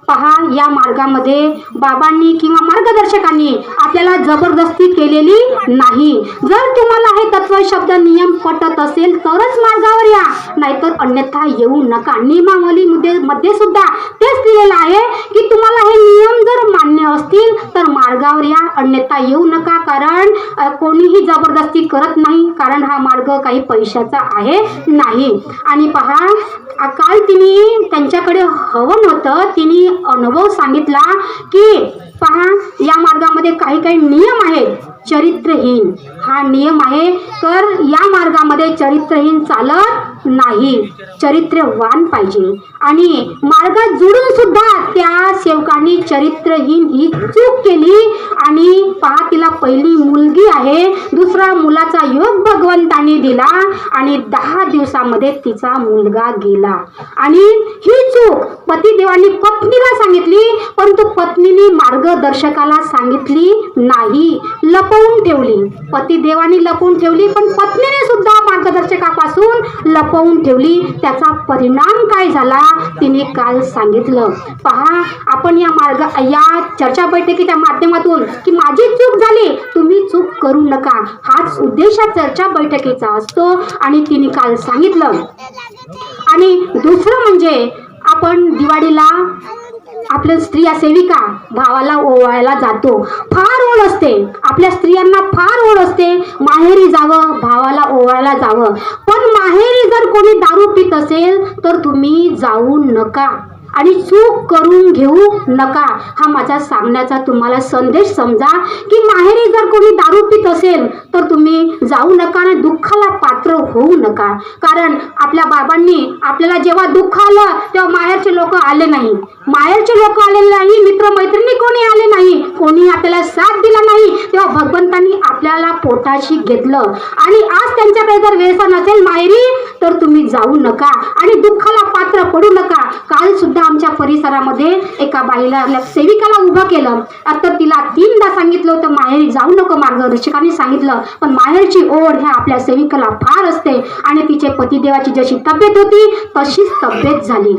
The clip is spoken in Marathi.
पहा, या मार्गामध्ये बाबांनी किंवा मार्गदर्शकांनी आपल्याला जबरदस्ती केलेली नाही. जर तुम्हाला हे तत्व शब्द नियम पटत असेल तरच मार्गावर या, नाहीतर अन्यथा येऊ नका. नियमावलीमध्ये सुद्धा तेच दिलेलं आहे की तुम्हाला हे नियम जर मान्य असतील तर मार्गावर या, अन्यथा येऊ नका. कारण कोणीही जबरदस्ती करत नाही, कारण हा मार्ग काही पैशाचा आहे नाही. आणि पहा, काल तिने त्यांच्याकडे हवन होतं, तिने अनुभव सांगितला की पहा, या मार्गामध्ये काही काही नियम आहेत. चरित्रहीन हा नियम आहे, तर या मार्गामध्ये चरित्रहीन चालत नाही, चरित्रवान पाहिजे. आणि मार्गात जुळून सुद्धा त्या सेवकांनी चरित्रहीन ही चूक केली. आणि पहा, तिला पहिली मुलगी आहे, दुसरा मुलाचा योग भगवंतांनी दिला आणि 10 दिवसामध्ये तिचा मुलगा गेला. आणि ही चूक पतिदेवांनी पत्नीला सांगितली, परंतु पत्नीने मार्गदर्शकाला सांगितली नाही, लपवून ठेवली. पतिदेवांनी लपवून ठेवली, पण पत्नीने सुद्धा मार्गदर्शकापासून लपवून ठेवली. त्याचा परिणाम काय झाला तिने काल सांगितलं. पहा, आपण या चर्चा बैठकीच्या माध्यमातून की माझी चूक झाली, तुम्ही चूक करू नका, हाच उद्देश चर्चा बैठकीचा असतो. आणि तिने काल सांगितलं. आणि दुसरं म्हणजे आपण दिवाळीला आपल्या स्त्रिया सेविका भावाला ओवाळायला जातो. फार ओढ असते, आपल्या स्त्रियांना फार ओढ असते माहेरी जावं, भावाला ओवाळायला जावं. पण माहेरी जर कोणी दारू पित असेल तर तुम्ही जाऊ नका आणि चूक करून घेऊ नका. हा माझा सांगण्याचा तुम्हाला संदेश समजा की माहेरी जर कोणी दारू पित असेल तर तुम्ही जाऊ नका आणि दुःखाला पात्र होऊ नका. कारण आपल्या बाबांनी आपल्याला जेव्हा दुःख आलं तेव्हा माहेरचे लोक आले नाही, आलेले नाही, मित्रमैत्रिणी कोणी आले नाही, कोणी आपल्याला साथ दिला नाही. तेव्हा भगवंतांनी आपल्याला पोटाशी घेतलं. आणि आज त्यांच्याकडे जर व्यसन असेल माहेरी तर तुम्ही जाऊ नका आणि दुःखाला पात्र पडू नका. काल सुद्धा आमच्या परिसरामध्ये एका बाईला सेविकाला उभं केलं, तर तिला 3दा सांगितलं होतं माहेरी जाऊ नको, मार्गदर्शकांनी सांगितलं. पण माहेरची ओढ ह्या आपल्या सेविकाला फार असते आणि तिचे पतिदेवाची जशी तब्येत होती तशीच तब्येत झाली.